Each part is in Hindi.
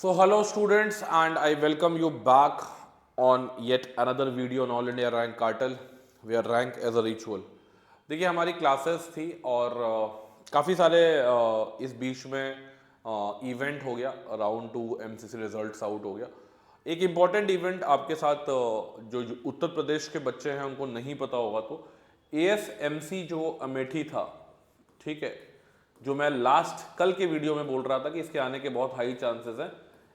So hello students and I welcome you back on yet another video on All India Rank Cartel where rank as a ritual। देखिए हमारी क्लासेस थी और काफ़ी सारे इस बीच में इवेंट हो गया। राउंड 2 एमसीसी रिजल्ट्स आउट हो गया। एक इम्पॉर्टेंट इवेंट आपके साथ जो उत्तर प्रदेश के बच्चे हैं उनको नहीं पता होगा तो एएसएमसी जो अमेठी था, ठीक है, जो मैं लास्ट कल के वीडियो में बोल रहा था कि इसके आने के बहुत हाई चांसेस हैं।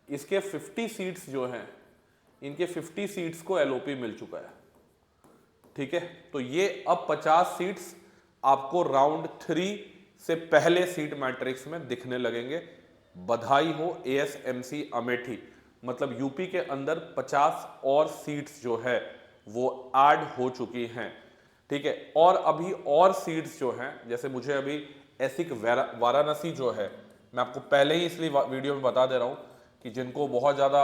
इसके 50 सीट्स जो हैं, इनके 50 सीट्स को एलओपी मिल चुका है, ठीक है। तो ये अब 50 सीट्स आपको राउंड 3 से पहले सीट मैट्रिक्स में दिखने लगेंगे। बधाई हो एएसएमसी अमेठी, मतलब यूपी के अंदर 50 और सीट्स जो है वो ऐड हो चुकी हैं, ठीक है। और अभी और सीट्स जो हैं, जैसे मुझे अभी एसिक वाराणसी जो है, मैं आपको पहले ही इसलिए वीडियो में बता दे रहा हूं कि जिनको बहुत ज़्यादा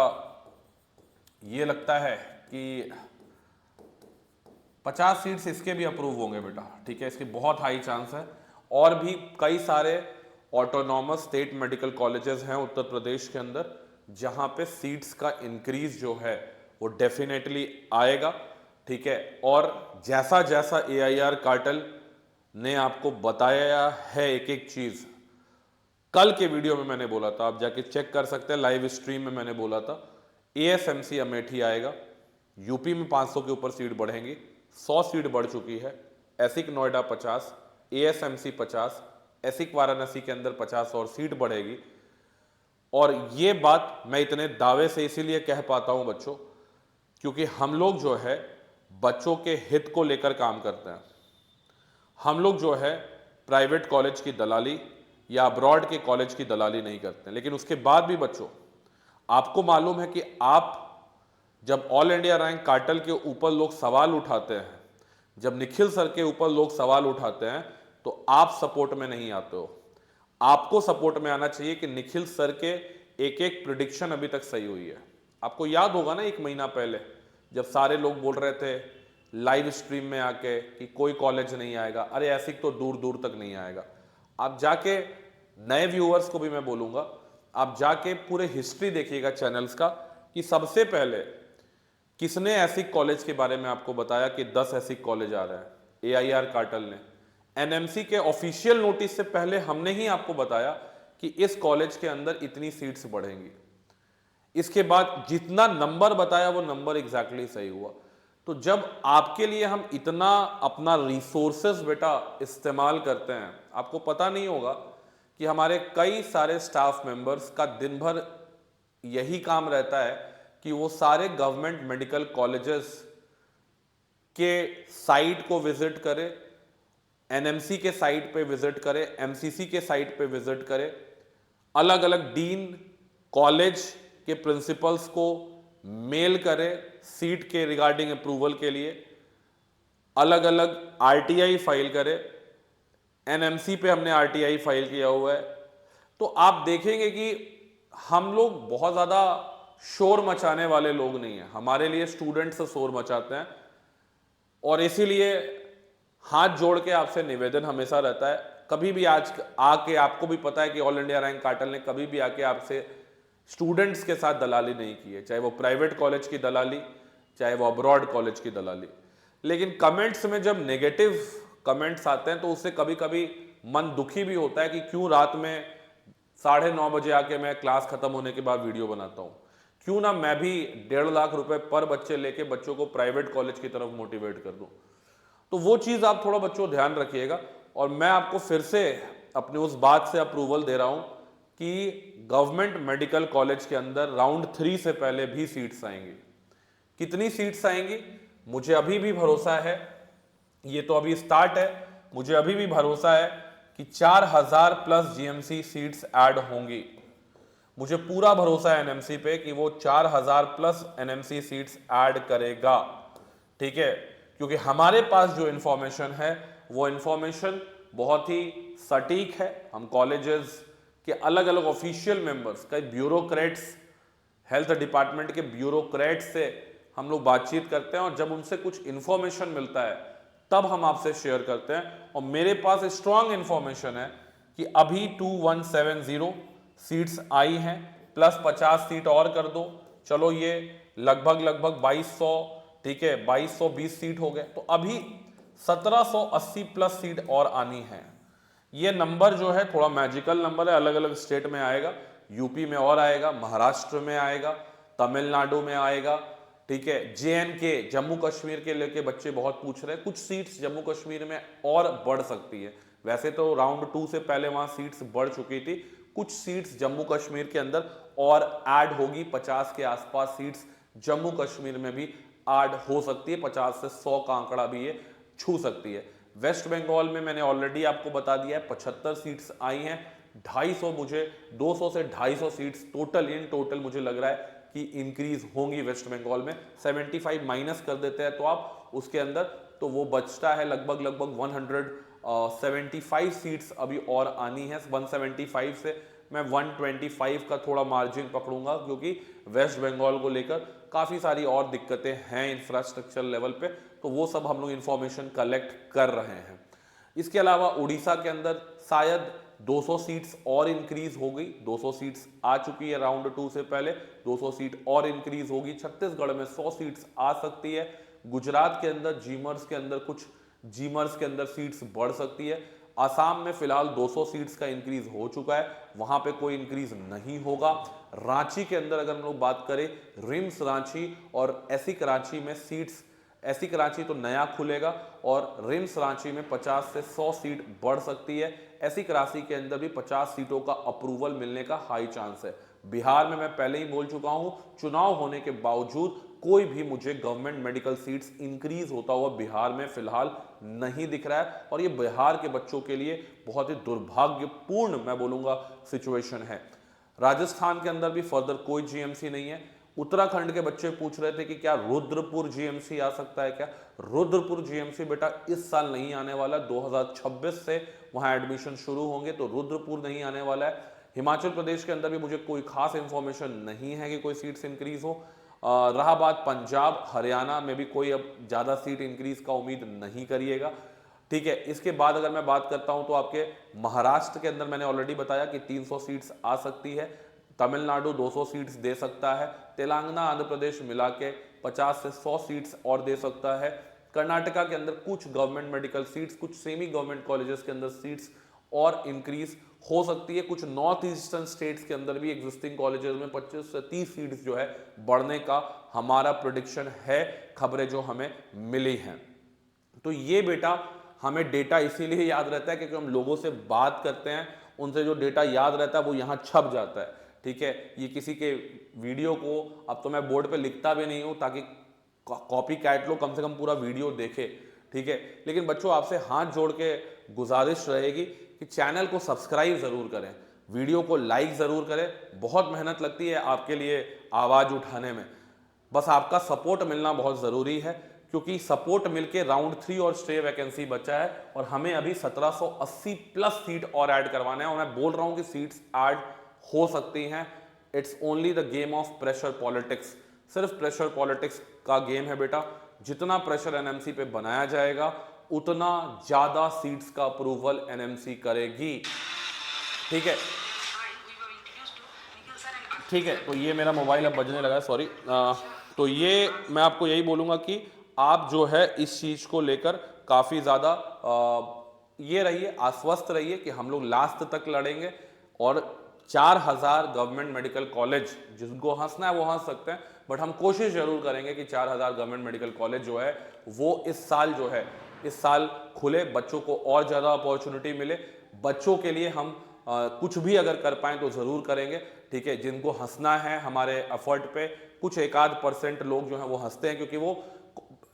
ये लगता है कि 50 सीट्स इसके भी अप्रूव होंगे बेटा, ठीक है, इसकी बहुत हाई चांस है। और भी कई सारे ऑटोनॉमस स्टेट मेडिकल कॉलेजेस हैं उत्तर प्रदेश के अंदर जहां पे सीट्स का इंक्रीज जो है वो डेफिनेटली आएगा, ठीक है। और जैसा जैसा एआईआर कार्टेल ने आपको बताया है एक एक चीज, कल के वीडियो में मैंने बोला था, आप जाके चेक कर सकते हैं, लाइव स्ट्रीम में मैंने बोला था एएसएमसी अमेठी आएगा, यूपी में 500 के ऊपर सीट बढ़ेंगी, 100 सीट बढ़ चुकी है, एसिक नोएडा 50, एएसएमसी 50, एसिक वाराणसी के अंदर 50 और सीट बढ़ेगी। और ये बात मैं इतने दावे से इसीलिए कह पाता हूं बच्चों, क्योंकि हम लोग जो है बच्चों के हित को लेकर काम करते हैं। हम लोग जो है प्राइवेट कॉलेज की दलाली या अब्रॉड के कॉलेज की दलाली नहीं करते। लेकिन उसके बाद भी बच्चों, आपको मालूम है कि आप जब ऑल इंडिया रैंक कार्टेल के ऊपर लोग सवाल उठाते हैं, जब निखिल सर के ऊपर लोग सवाल उठाते हैं, तो आप सपोर्ट में नहीं आते हो। आपको सपोर्ट में आना चाहिए कि निखिल सर के एक एक प्रिडिक्शन अभी तक सही हुई है। आपको याद होगा ना, 1 महीना पहले जब सारे लोग बोल रहे थे लाइव स्ट्रीम में आके कि कोई कॉलेज नहीं आएगा, अरे ऐसी तो दूर दूर तक नहीं आएगा। आप जाके, नए व्यूअर्स को भी मैं बोलूंगा, आप जाके पूरे हिस्ट्री देखिएगा चैनल्स का कि सबसे पहले किसने ऐसी कॉलेज के बारे में आपको बताया कि 10 ऐसी कॉलेज आ रहे हैं। एआईआर कार्टेल ने, एनएमसी के ऑफिशियल नोटिस से पहले हमने ही आपको बताया कि इस कॉलेज के अंदर इतनी सीट्स बढ़ेंगी। इसके बाद जितना नंबर बताया वो नंबर एग्जैक्टली सही हुआ। तो जब आपके लिए हम इतना अपना रिसोर्सेस बेटा इस्तेमाल करते हैं, आपको पता नहीं होगा कि हमारे कई सारे स्टाफ मेंबर्स का दिन भर यही काम रहता है कि वो सारे गवर्नमेंट मेडिकल कॉलेजेस के साइट को विजिट करें, एनएमसी के साइट पे विजिट करें, एमसीसी के साइट पे विजिट करें, अलग अलग डीन कॉलेज के प्रिंसिपल्स को मेल करें सीट के रिगार्डिंग अप्रूवल के लिए, अलग अलग आरटीआई फाइल करें। एनएमसी पे हमने आरटीआई फाइल किया हुआ है। तो आप देखेंगे कि हम लोग बहुत ज़्यादा शोर मचाने वाले लोग नहीं हैं। हमारे लिए स्टूडेंट्स शोर मचाते हैं और इसीलिए हाथ जोड़ के आपसे निवेदन हमेशा रहता है, कभी भी आज आके, आपको भी पता है कि ऑल इंडिया रैंक कार्टेल ने कभी भी आके आपसे स्टूडेंट्स के साथ दलाली नहीं की है, चाहे वो प्राइवेट कॉलेज की दलाली, चाहे वो अब्रॉड कॉलेज की दलाली। लेकिन कमेंट्स में जब नेगेटिव कमेंट्स आते हैं तो उससे कभी कभी मन दुखी भी होता है कि क्यों रात में 9:30 बजे आके मैं क्लास खत्म होने के बाद वीडियो बनाता हूँ, क्यों ना मैं भी 1.5 लाख रुपए पर बच्चे लेके बच्चों को प्राइवेट कॉलेज की तरफ मोटिवेट कर दूं। तो वो चीज़ आप थोड़ा बच्चों ध्यान रखिएगा। और मैं आपको फिर से अपनी उस बात से अप्रूवल दे रहा हूं कि गवर्नमेंट मेडिकल कॉलेज के अंदर राउंड 3 से पहले भी सीट्स आएंगी। कितनी सीट्स आएंगी मुझे अभी भी भरोसा है, ये तो अभी स्टार्ट है, मुझे अभी भी भरोसा है कि 4000 प्लस जीएमसी सीट्स ऐड होंगी। मुझे पूरा भरोसा है एनएमसी पे कि वो 4000 प्लस एनएमसी सीट्स ऐड करेगा, ठीक है। क्योंकि हमारे पास जो इंफॉर्मेशन है वो इंफॉर्मेशन बहुत ही सटीक है। हम कॉलेजेस के अलग अलग ऑफिशियल मेंबर्स, कई ब्यूरोक्रेट्स, हेल्थ डिपार्टमेंट के ब्यूरोक्रेट्स से हम लोग बातचीत करते हैं और जब उनसे कुछ इंफॉर्मेशन मिलता है तब हम आपसे शेयर करते हैं। और मेरे पास स्ट्रांग इंफॉर्मेशन है कि अभी 2170 सीट्स आई हैं प्लस 50 सीट और कर दो, चलो ये लगभग 2200, ठीक है, 2220 सीट हो गए। तो अभी 1780 प्लस सीट और आनी है। ये नंबर जो है थोड़ा मैजिकल नंबर है, अलग अलग स्टेट में आएगा, यूपी में और आएगा, महाराष्ट्र में आएगा, तमिलनाडु में आएगा, ठीक है, JNK जम्मू कश्मीर के लेके बच्चे बहुत पूछ रहे हैं, कुछ सीट्स जम्मू कश्मीर में और बढ़ सकती है। वैसे तो राउंड 2 से पहले वहां सीट्स बढ़ चुकी थी, कुछ सीट्स जम्मू कश्मीर के अंदर और ऐड होगी, 50 के आसपास सीट्स जम्मू कश्मीर में भी ऐड हो सकती है, 50 से 100 का आंकड़ा भी ये छू सकती है। वेस्ट बंगाल में मैंने ऑलरेडी आपको बता दिया है 75 सीट्स आई हैं, 250 मुझे 200 से 250 सीट्स टोटल इन टोटल मुझे लग रहा है कि इंक्रीज होंगी वेस्ट बंगाल में। 75 माइनस कर देते हैं तो आप उसके अंदर, तो वो बचता है लगभग 175 सीट्स अभी और आनी है। 175 से मैं 125 का थोड़ा मार्जिन पकड़ूंगा, क्योंकि वेस्ट बंगाल को लेकर काफ़ी सारी और दिक्कतें हैं इंफ्रास्ट्रक्चर लेवल पे, तो वो सब हम लोग इंफॉर्मेशन कलेक्ट कर रहे हैं। इसके अलावा उड़ीसा के अंदर शायद 200 सीट्स और इंक्रीज हो गई, 200 सीट्स आ चुकी है राउंड 2 से पहले, 200 सीट और इंक्रीज होगी। छत्तीसगढ़ में 100 सीट्स आ सकती है। गुजरात के अंदर जीमर्स के अंदर कुछ जीमर्स के अंदर सीट्स बढ़ सकती है। आसाम में फिलहाल 200 सीट्स का इंक्रीज हो चुका है, वहां पे कोई इंक्रीज नहीं होगा। रांची के अंदर अगर हम लोग बात करें, रिम्स रांची और एसिक रांची में सीट्स, एसिक रांची तो नया खुलेगा और रिम्स रांची में 50 से 100 सीट बढ़ सकती है। एसिक रांची के अंदर भी 50 सीटों का अप्रूवल मिलने का हाई चांस है। बिहार में मैं पहले ही बोल चुका हूं, चुनाव होने के बावजूद कोई भी मुझे गवर्नमेंट मेडिकल सीट्स इंक्रीज होता हुआ बिहार में फिलहाल नहीं दिख रहा है, और ये बिहार के बच्चों के लिए बहुत ही दुर्भाग्यपूर्ण मैं बोलूंगा सिचुएशन है। राजस्थान के अंदर भी फर्दर कोई जीएमसी नहीं है। उत्तराखंड के बच्चे पूछ रहे थे कि क्या रुद्रपुर जीएमसी आ सकता है क्या? रुद्रपुर जीएमसी बेटा इस साल नहीं आने वाला, 2026 से वहां एडमिशन शुरू होंगे, तो रुद्रपुर नहीं आने वाला है। हिमाचल प्रदेश के अंदर भी मुझे कोई खास इंफॉर्मेशन नहीं है कि कोई सीट्स इंक्रीज हो। रहा बात पंजाब हरियाणा में भी कोई अब ज्यादा सीट इंक्रीज का उम्मीद नहीं करिएगा, ठीक है। इसके बाद अगर मैं बात करता हूं तो आपके महाराष्ट्र के अंदर मैंने ऑलरेडी बताया कि 300 सीट्स आ सकती है, तमिलनाडु 200 सीट्स दे सकता है, तेलंगाना आंध्र प्रदेश मिला के 50 से 100 सीट्स और दे सकता है। कर्नाटका के अंदर कुछ गवर्नमेंट मेडिकल सीट्स, कुछ सेमी गवर्नमेंट कॉलेजेस के अंदर सीट्स और इंक्रीज हो सकती है। कुछ नॉर्थ ईस्टर्न स्टेट्स के अंदर भी एग्जिस्टिंग कॉलेजेस में 25 से 30 सीट्स जो है बढ़ने का हमारा प्रेडिक्शन है, खबरें जो हमें मिली हैं। तो ये बेटा हमें डेटा इसीलिए याद रहता है क्योंकि हम लोगों से बात करते हैं, उनसे जो डेटा याद रहता है वो यहाँ छप जाता है, ठीक है। ये किसी के वीडियो को अब तो मैं बोर्ड पे लिखता भी नहीं हूँ ताकि कॉपी कैट लो, कम से कम पूरा वीडियो देखे, ठीक है। लेकिन बच्चों आपसे हाथ जोड़ के गुजारिश रहेगी कि चैनल को सब्सक्राइब जरूर करें, वीडियो को लाइक जरूर करें। बहुत मेहनत लगती है आपके लिए आवाज उठाने में, बस आपका सपोर्ट मिलना बहुत जरूरी है, क्योंकि सपोर्ट मिलके राउंड 3 और स्टे वैकेंसी बचा है और हमें अभी 1780 प्लस सीट और ऐड करवाना है। और मैं बोल रहा हूं कि सीट्स ऐड हो सकती हैं। It's only the game of pressure politics, सिर्फ प्रेशर पॉलिटिक्स का गेम है बेटा। जितना प्रेशर एनएमसी पे बनाया जाएगा उतना ज्यादा सीट्स का अप्रूवल एनएमसी करेगी, ठीक है, ठीक है। तो ये मेरा मोबाइल अब बजने लगा है, सॉरी। तो ये मैं आपको यही बोलूंगा कि आप जो है इस चीज को लेकर काफी ज्यादा ये रहिए, आश्वस्त रहिए कि हम लोग लास्ट तक लड़ेंगे और 4000 गवर्नमेंट मेडिकल कॉलेज, जिसको हंसना है वो हंस सकते हैं, बट हम कोशिश जरूर करेंगे कि 4000 गवर्नमेंट मेडिकल कॉलेज जो है वो इस साल जो है इस साल खुले, बच्चों को और ज्यादा अपॉर्चुनिटी मिले। बच्चों के लिए हम कुछ भी अगर कर पाएं तो जरूर करेंगे, ठीक है। जिनको हंसना है हमारे एफर्ट पे, कुछ एक आध % लोग जो है वो हंसते हैं क्योंकि वो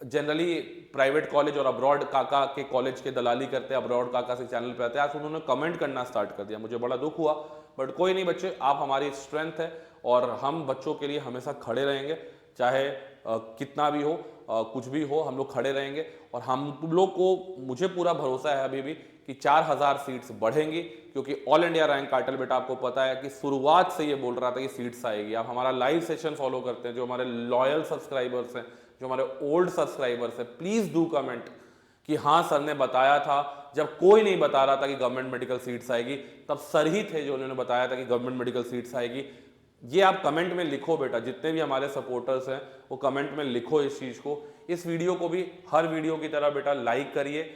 जनरली प्राइवेट कॉलेज और अब्रॉड काका के कॉलेज के दलाली करते हैं, अब्रॉड काका से चैनल पे आते हैं। आज उन्होंने कमेंट करना स्टार्ट कर दिया, मुझे बड़ा दुख हुआ, बट कोई नहीं बच्चे, आप हमारी स्ट्रेंथ है और हम बच्चों के लिए हमेशा खड़े रहेंगे, चाहे कितना भी हो, कुछ भी हो, हम लोग खड़े रहेंगे। और हम लोग को, मुझे पूरा भरोसा है अभी भी कि 4000 सीट्स बढ़ेंगी, क्योंकि ऑल इंडिया रैंक कार्टल बेटा आपको पता है कि शुरुआत से ये बोल रहा था कि सीट्स आएगी। आप हमारा लाइव सेशन फॉलो करते हैं, जो हमारे लॉयल सब्सक्राइबर्स हैं, जो हमारे ओल्ड सब्सक्राइबर्स हैं, प्लीज डू कमेंट कि हाँ सर ने बताया था। जब कोई नहीं बता रहा था कि गवर्नमेंट मेडिकल सीट्स आएगी, तब सर ही थे जो उन्होंने बताया था कि गवर्नमेंट मेडिकल सीट्स आएगी। ये आप कमेंट में लिखो बेटा, जितने भी हमारे सपोर्टर्स हैं वो कमेंट में लिखो इस चीज को। इस वीडियो को भी हर वीडियो की तरह बेटा लाइक करिए,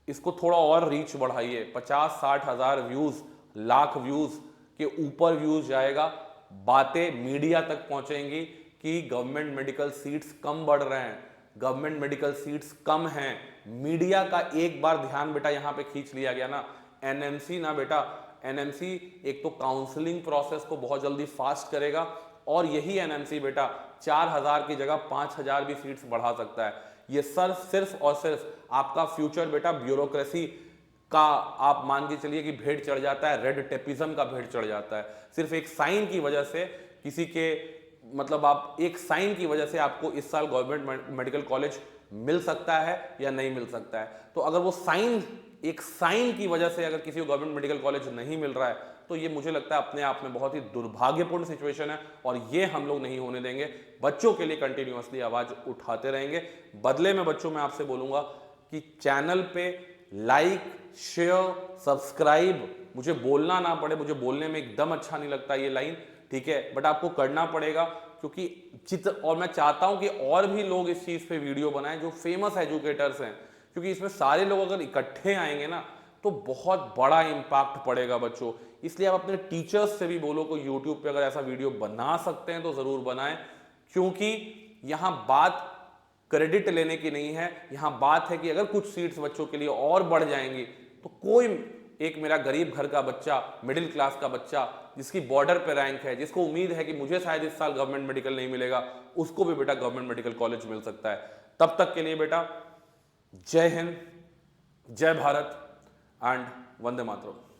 इसको थोड़ा और रीच बढ़ाइए। 50-60 हजार व्यूज, लाख व्यूज के ऊपर व्यूज जाएगा, बातें मीडिया तक पहुंचेंगी कि गवर्नमेंट मेडिकल सीट्स कम बढ़ रहे हैं, गवर्नमेंट मेडिकल सीट्स कम हैं। मीडिया का एक बार ध्यान बेटा यहां पे खींच लिया गया ना, एनएमसी ना बेटा, एनएमसी एक तो काउंसलिंग प्रोसेस को बहुत जल्दी फास्ट करेगा, और यही एनएमसी बेटा 4000 की जगह 5000 भी सीट्स बढ़ा सकता है। ये सिर्फ और सिर्फ आपका फ्यूचर बेटा ब्यूरोक्रेसी का, आप मान के चलिए कि भेड़ चढ़ जाता है, रेड टेपिज्म का भेड़ चढ़ जाता है। सिर्फ एक साइन की वजह से किसी के, मतलब आप एक साइन की वजह से आपको इस साल गवर्नमेंट मेडिकल कॉलेज मिल सकता है या नहीं मिल सकता है। तो अगर वो साइन, एक साइन की वजह से अगर किसी को गवर्नमेंट मेडिकल कॉलेज नहीं मिल रहा है, तो ये मुझे लगता है अपने आप में बहुत ही दुर्भाग्यपूर्ण सिचुएशन है, और ये हम लोग नहीं होने देंगे। बच्चों के लिए कंटिन्यूअसली आवाज उठाते रहेंगे। बदले में बच्चों, मैं आपसे बोलूंगा कि चैनल पे लाइक, शेयर, सब्सक्राइब, मुझे बोलना ना पड़े, मुझे बोलने में एकदम अच्छा नहीं लगता ये लाइन, ठीक है, बट आपको करना पड़ेगा, क्योंकि और मैं चाहता हूं कि और भी लोग इस चीज पे वीडियो बनाएं जो फेमस एजुकेटर्स हैं, क्योंकि इसमें सारे लोग अगर इकट्ठे आएंगे ना तो बहुत बड़ा इंपैक्ट पड़ेगा बच्चों। इसलिए आप अपने टीचर्स से भी बोलो कि यूट्यूब पे अगर ऐसा वीडियो बना सकते हैं तो जरूर बनाएं, क्योंकि यहां बात क्रेडिट लेने की नहीं है, यहां बात है कि अगर कुछ सीट्स बच्चों के लिए और बढ़ जाएंगी तो कोई एक मेरा गरीब घर का बच्चा, मिडिल क्लास का बच्चा जिसकी बॉर्डर पे रैंक है, जिसको उम्मीद है कि मुझे शायद इस साल गवर्नमेंट मेडिकल नहीं मिलेगा, उसको भी बेटा गवर्नमेंट मेडिकल कॉलेज मिल सकता है। तब तक के लिए बेटा जय हिंद, जय भारत एंड वंदे मातरम।